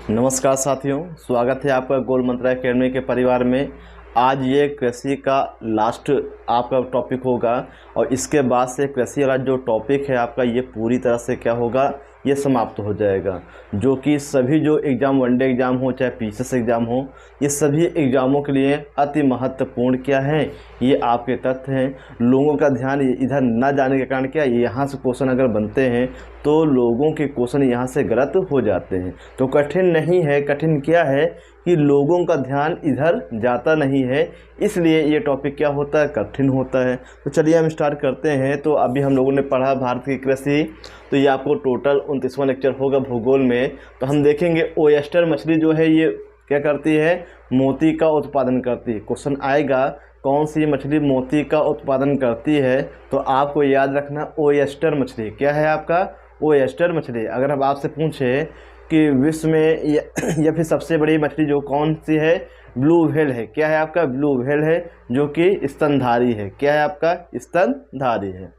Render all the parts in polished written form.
नमस्कार साथियों, स्वागत है आपका गोल मंत्रा एकेडमी के परिवार में। आज ये कृषि का लास्ट आपका टॉपिक होगा और इसके बाद से कृषि वाला जो टॉपिक है आपका ये पूरी तरह से क्या होगा, ये समाप्त हो जाएगा। जो कि सभी जो एग्ज़ाम, वनडे एग्ज़ाम हो चाहे पीसीएस एग्ज़ाम हो, ये सभी एग्ज़ामों के लिए अति महत्वपूर्ण क्या है, ये आपके तथ्य हैं। लोगों का ध्यान इधर न जाने के कारण क्या, यहाँ से क्वेश्चन अगर बनते हैं तो लोगों के क्वेश्चन यहाँ से गलत हो जाते हैं। तो कठिन नहीं है, कठिन क्या है कि लोगों का ध्यान इधर जाता नहीं है, इसलिए ये टॉपिक क्या होता है, कठिन होता है। तो चलिए हम स्टार्ट करते हैं। तो अभी हम लोगों ने पढ़ा भारत की कृषि, तो ये आपको टोटल 29वां लेक्चर होगा भूगोल में। तो हम देखेंगे ओयस्टर मछली जो है ये क्या करती है, मोती का उत्पादन करती है। क्वेश्चन आएगा कौन सी मछली मोती का उत्पादन करती है, तो आपको याद रखना ओयस्टर मछली क्या है आपका, ओयस्टर मछली। अगर हम आपसे पूछें कि विश्व में या फिर सबसे बड़ी मछली जो कौन सी है, ब्लू व्हेल है। क्या है आपका, ब्लू व्हेल है, जो कि स्तनधारी है। क्या है आपका, स्तनधारी है।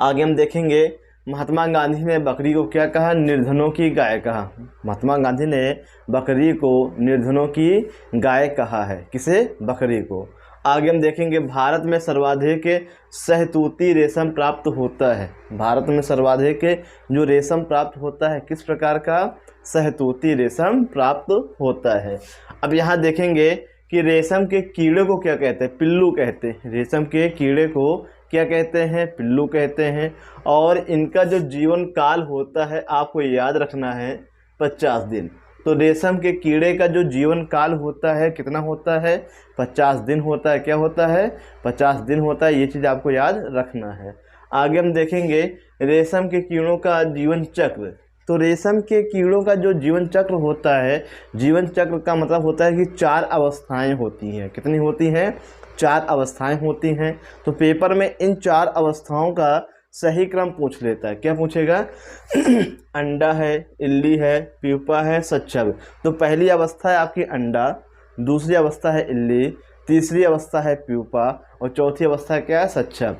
आगे हम देखेंगे महात्मा गांधी ने बकरी को क्या कहा, निर्धनों की गाय कहा। महात्मा गांधी ने बकरी को निर्धनों की गाय कहा है। किसे, बकरी को। आगे हम देखेंगे भारत में सर्वाधिक शहतूती रेशम प्राप्त होता है। भारत में सर्वाधिक जो रेशम प्राप्त होता है किस प्रकार का, शहतूती रेशम प्राप्त होता है। अब यहाँ देखेंगे कि रेशम के कीड़े को क्या कहते हैं, पिल्लू कहते हैं। रेशम के कीड़े को क्या कहते हैं, पिल्लू कहते हैं। और इनका जो जीवन काल होता है आपको याद रखना है 50 दिन। तो रेशम के कीड़े का जो जीवन काल होता है कितना होता है, 50 दिन होता है। क्या होता है, 50 दिन होता है। ये चीज़ आपको याद रखना है। आगे हम देखेंगे रेशम के कीड़ों का जीवन चक्र। तो रेशम के कीड़ों का जो जीवन चक्र होता है, जीवन चक्र का मतलब होता है कि 4 अवस्थाएं होती हैं। कितनी होती हैं, 4 अवस्थाएं होती हैं। तो पेपर में इन 4 अवस्थाओं का सही क्रम पूछ लेता है। क्या पूछेगा अंडा है, इल्ली है, प्यूपा है, सच्छब। तो पहली अवस्था है आपकी अंडा, दूसरी अवस्था है इल्ली, तीसरी अवस्था है प्यूपा और चौथी अवस्था क्या है, सच्छब।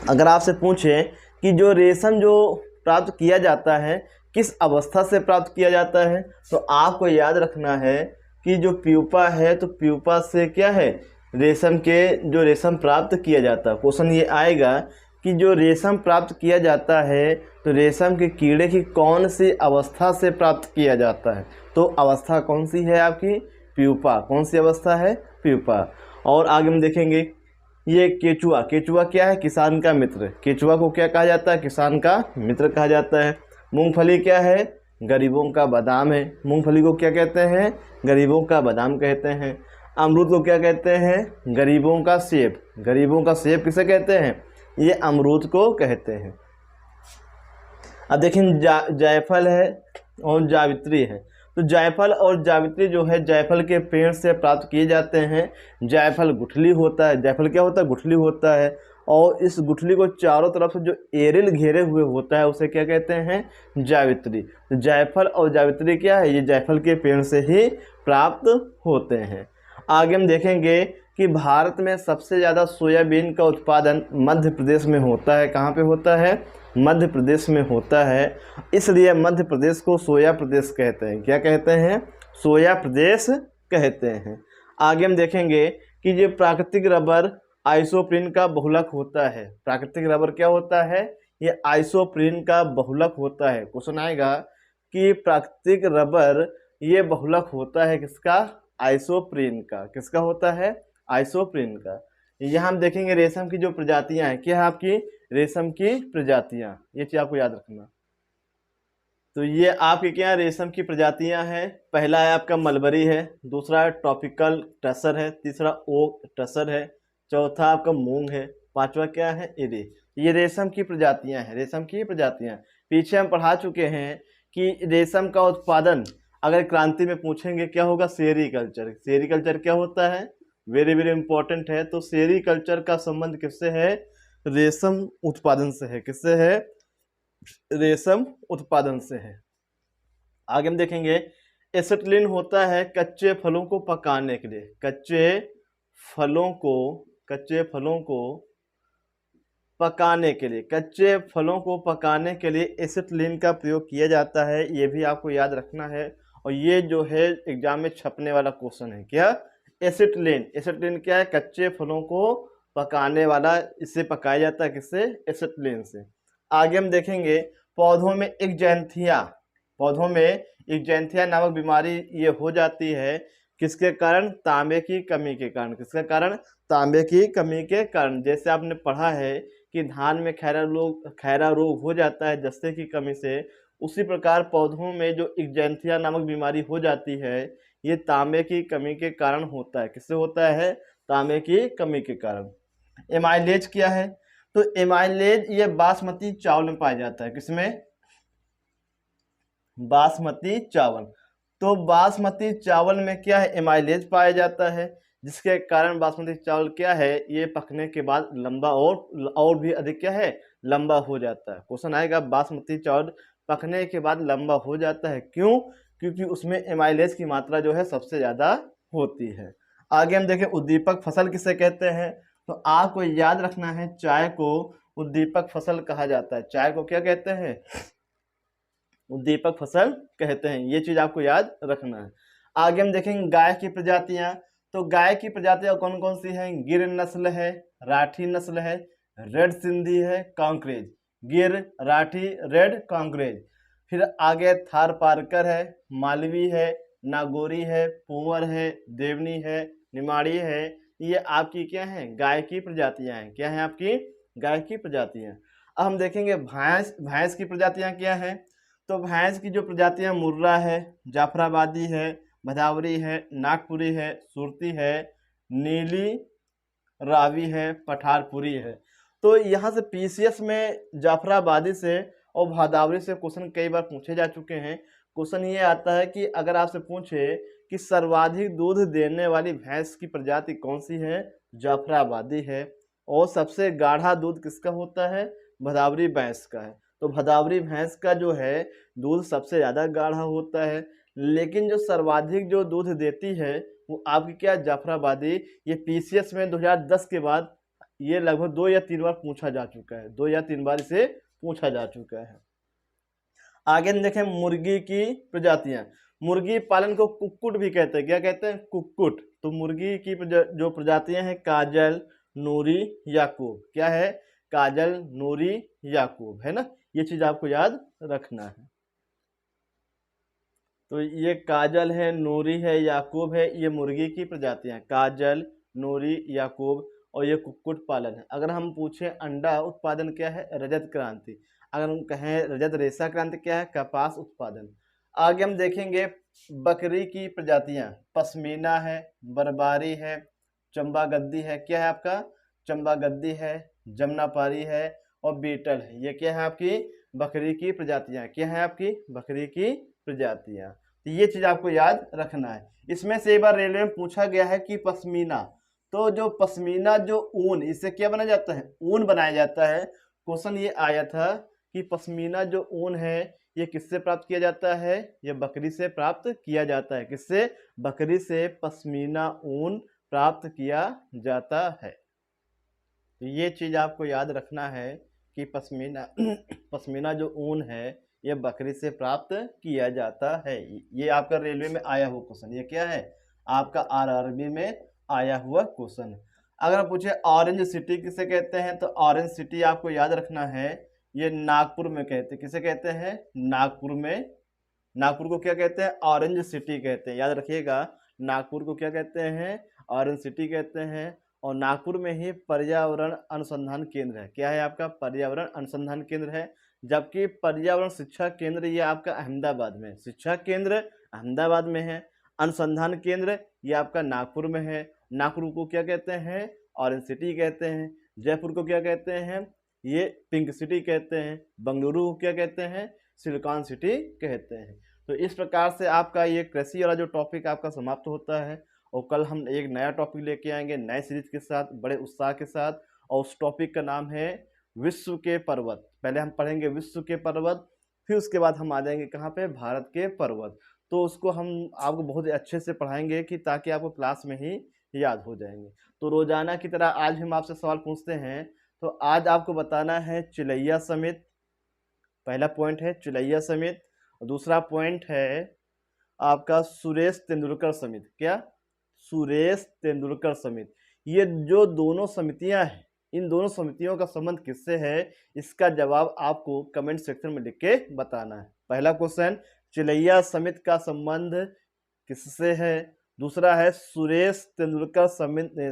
अगर आपसे पूछें कि जो रेशम जो प्राप्त किया जाता है किस अवस्था से प्राप्त किया जाता है, तो आपको याद रखना है कि जो प्यूपा है, तो प्यूपा से क्या है, रेशम के जो रेशम प्राप्त किया जाता है। क्वेश्चन ये आएगा कि जो रेशम प्राप्त किया जाता है तो रेशम के कीड़े की कौन सी अवस्था से प्राप्त किया जाता है। तो अवस्था कौन सी है आपकी, प्यूपा। कौन सी अवस्था है, प्यूपा। और आगे हम देखेंगे ये केचुआ। केचुआ क्या है, किसान का मित्र। केचुआ को क्या कहा जाता है, किसान का मित्र कहा जाता है। मूंगफली क्या है, गरीबों का बादाम है। मूंगफली को क्या कहते हैं, गरीबों का बादाम कहते हैं। अमरूद को क्या कहते हैं, गरीबों का सेब। गरीबों का सेब किसे कहते हैं, ये अमरूद को कहते हैं। अब देखें जायफल है और जावित्री है। तो जायफल और जावित्री जो है जायफल के पेड़ से प्राप्त किए जाते हैं। जायफल गुठली होता है। जायफल क्या होता है, गुठली होता है। और इस गुठली को चारों तरफ से जो एरिल घेरे हुए होता है उसे क्या कहते हैं, जावित्री। तो जायफल और जावित्री क्या है, ये जायफल के पेड़ से ही प्राप्त होते हैं। आगे हम देखेंगे कि भारत में सबसे ज़्यादा सोयाबीन का उत्पादन मध्य प्रदेश में होता है। कहाँ पे होता है, मध्य प्रदेश में होता है। इसलिए मध्य प्रदेश को सोया प्रदेश कहते हैं। क्या कहते हैं, सोया प्रदेश कहते हैं। आगे हम देखेंगे कि ये प्राकृतिक रबर आइसोप्रीन का बहुलक होता है। प्राकृतिक रबर क्या होता है, ये आइसोप्रीन का बहुलक होता है। क्वेश्चन आएगा कि प्राकृतिक रबर ये बहुलक होता है किसका, आइसोप्रीन का। किसका होता है, आइसोप्रीन का। यहाँ हम देखेंगे रेशम की जो प्रजातियां हैं, क्या है आपकी, रेशम की प्रजातियां। ये चीज आपको याद रखना। तो ये आपके क्या रेशम की प्रजातियां हैं। पहला है आपका मलबरी है, दूसरा है ट्रॉपिकल टसर है, तीसरा ओक टसर है, चौथा आपका मूंग है, पांचवा क्या है, इरी। ये रेशम की प्रजातियां हैं, रेशम की प्रजातियां। पीछे हम पढ़ा चुके हैं कि रेशम का उत्पादन अगर क्रांति में पूछेंगे क्या होगा, सेरीकल्चर। सेरीकल्चर क्या होता है, वेरी वेरी इंपॉर्टेंट है। तो सेरीकल्चर का संबंध किससे है, रेशम उत्पादन से है। किससे है, रेशम उत्पादन से है। आगे हम देखेंगे एसिटिलीन होता है कच्चे फलों को पकाने के लिए। कच्चे फलों को पकाने के लिए, कच्चे फलों को पकाने के लिए एसिटिलीन का प्रयोग किया जाता है, ये भी आपको याद रखना है। और ये जो है एग्जाम में छपने वाला क्वेश्चन है, क्या? एसिटिलीन। एसिटिलीन क्या है? कच्चे फलों को पकाने वाला, इससे पकाया जाता है, किससे? एसिटिलीन से। आगे हम देखेंगे पौधों में एक्जेंथिया, पौधों में एक्जेंथिया नामक बीमारी ये हो जाती है, किसके कारण? तांबे की कमी के कारण। किसके कारण? तांबे की कमी के कारण। जैसे आपने पढ़ा है कि धान में खैरा रोग हो जाता है जस्ते की कमी से, उसी प्रकार पौधों में जो एक्जेंथिया नामक बीमारी हो जाती है, ये तांबे की कमी के कारण होता है। किससे होता है? तांबे की कमी के कारण। एमाइलेज क्या है? तो एमाइलेज ये बासमती चावल में पाया जाता है। किसमें? बासमती चावल। तो बासमती चावल में क्या है? एमाइलेज पाया जाता है, जिसके कारण बासमती चावल क्या है? ये पकने के बाद लंबा और भी अधिक क्या है? लंबा हो जाता है। क्वेश्चन आएगा बासमती चावल पकने के बाद लंबा हो जाता है, क्यों? क्योंकि उसमें एमाइलेज की मात्रा जो है सबसे ज़्यादा होती है। आगे हम देखें उद्दीपक फसल किसे कहते हैं? तो आपको याद रखना है, चाय को उद्दीपक फसल कहा जाता है। चाय को क्या कहते हैं? उद्दीपक फसल कहते हैं। ये चीज आपको याद रखना है। आगे हम देखेंगे गाय की प्रजातियां। तो गाय की प्रजातियां कौन कौन सी हैं? गिर नस्ल है, राठी नस्ल है, रेड सिंधी है, कांकरेज। गिर, राठी, रेड, कांकरेज। फिर आगे थार पारकर है, मालवी है, नागौरी है, पुंवर है, देवनी है, निमाड़ी है। ये आपकी क्या है? गाय की प्रजातियां हैं। क्या है आपकी? गाय की प्रजातियां। अब हम देखेंगे भैंस। भैंस की प्रजातियां क्या है? तो भैंस की जो प्रजातियां मुर्रा है, जाफराबादी है, भदावरी है, नागपुरी है, सुरती है, नीली रावी है, पठारपुरी है। तो यहाँ से पीसीएस में जाफराबादी से और भदावरी से क्वेश्चन कई बार पूछे जा चुके हैं। क्वेश्चन ये आता है कि अगर आपसे पूछे कि सर्वाधिक दूध देने वाली भैंस की प्रजाति कौन सी है? जाफराबादी है। और सबसे गाढ़ा दूध किसका होता है? भदावरी भैंस का है। तो भदावरी भैंस का जो है दूध सबसे ज़्यादा गाढ़ा होता है। लेकिन जो सर्वाधिक जो दूध देती है वो आपकी क्या? जाफराबादी। ये पीसीएस में 2010 के बाद ये लगभग 2 या 3 बार पूछा जा चुका है, 2 या 3 बार इसे पूछा जा चुका है। आगे देखें मुर्गी की प्रजातियां। मुर्गी पालन को कुक्कुट भी कहते हैं। क्या कहते हैं? कुक्कुट। तो मुर्गी की जो प्रजातियां हैं काजल, नूरी, याकूब। क्या है? काजल, नूरी, याकूब, है ना। ये चीज आपको याद रखना है। तो ये काजल है, नूरी है, याकूब है, ये मुर्गी की प्रजातियां। काजल, नूरी, याकूब। और ये कुक्कुट पालन है। अगर हम पूछें अंडा उत्पादन क्या है? रजत क्रांति। अगर हम कहें रजत रेशा क्रांति क्या है? कपास उत्पादन। आगे हम देखेंगे बकरी की प्रजातियां। पश्मीना है, बरबारी है, चंबा गद्दी है। क्या है आपका? चंबा गद्दी है, जमनापारी है और बीटल है। ये क्या है आपकी? बकरी की प्रजातियां। क्या है आपकी? बकरी की प्रजातियां। तो ये चीज आपको याद रखना है। इसमें से एक बार रेलवे में पूछा गया है कि पश्मीना, तो जो पश्मीना जो ऊन, इससे क्या बनाया जाता है? ऊन बनाया जाता है। क्वेश्चन ये आया था कि पश्मीना जो ऊन है ये किससे प्राप्त किया जाता है? ये बकरी से प्राप्त किया जाता है। किससे? बकरी से पश्मीना ऊन प्राप्त किया जाता है। तो ये चीज आपको याद रखना है कि पश्मीना पश्मीना जो ऊन है ये बकरी से प्राप्त किया जाता है। ये आपका रेलवे में आया हुआ क्वेश्चन। ये क्या है? आपका आरआरबी में आया हुआ क्वेश्चन। अगर पूछे ऑरेंज सिटी किसे कहते हैं? तो ऑरेंज सिटी आपको याद रखना है, ये नागपुर में कहते हैं। किसे कहते हैं? नागपुर में। नागपुर को क्या कहते हैं? ऑरेंज सिटी कहते हैं। याद रखिएगा, नागपुर को क्या कहते हैं? ऑरेंज सिटी कहते हैं। और नागपुर में ही पर्यावरण अनुसंधान केंद्र है। क्या है आपका? पर्यावरण अनुसंधान केंद्र है। जबकि पर्यावरण शिक्षा केंद्र ये आपका अहमदाबाद में। शिक्षा केंद्र अहमदाबाद में है, अनुसंधान केंद्र ये आपका नागपुर में है। नागपुर को क्या कहते हैं? ऑरेंज सिटी कहते हैं। जयपुर को क्या कहते हैं? ये पिंक सिटी कहते हैं। बेंगलुरु को क्या कहते हैं? सिलिकॉन सिटी कहते हैं। तो इस प्रकार से आपका ये कृषि वाला जो टॉपिक आपका समाप्त होता है। और कल हम एक नया टॉपिक लेके आएंगे नए सीरीज के साथ, बड़े उत्साह के साथ। और उस टॉपिक का नाम है विश्व के पर्वत। पहले हम पढ़ेंगे विश्व के पर्वत, फिर उसके बाद हम आ जाएंगे कहाँ पे? भारत के पर्वत। तो उसको हम आपको बहुत ही अच्छे से पढ़ाएंगे कि ताकि आपको क्लास में ही याद हो जाएंगे। तो रोजाना की तरह आज हम आपसे सवाल पूछते हैं। तो आज आपको बताना है चिलैया समिति। पहला पॉइंट है चिलैया समिति और दूसरा पॉइंट है आपका सुरेश तेंदुलकर समिति। क्या? सुरेश तेंदुलकर समिति। ये जो दोनों समितियां हैं, इन दोनों समितियों का संबंध किससे है, इसका जवाब आपको कमेंट सेक्शन में लिख के बताना है। पहला क्वेश्चन, चिलैया समिति का संबंध किससे है? दूसरा है सुरेश तेंदुलकर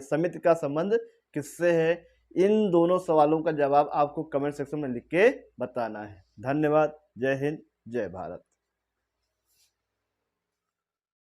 समिति का संबंध किससे है? इन दोनों सवालों का जवाब आपको कमेंट सेक्शन में लिख के बताना है। धन्यवाद। जय हिंद, जय भारत।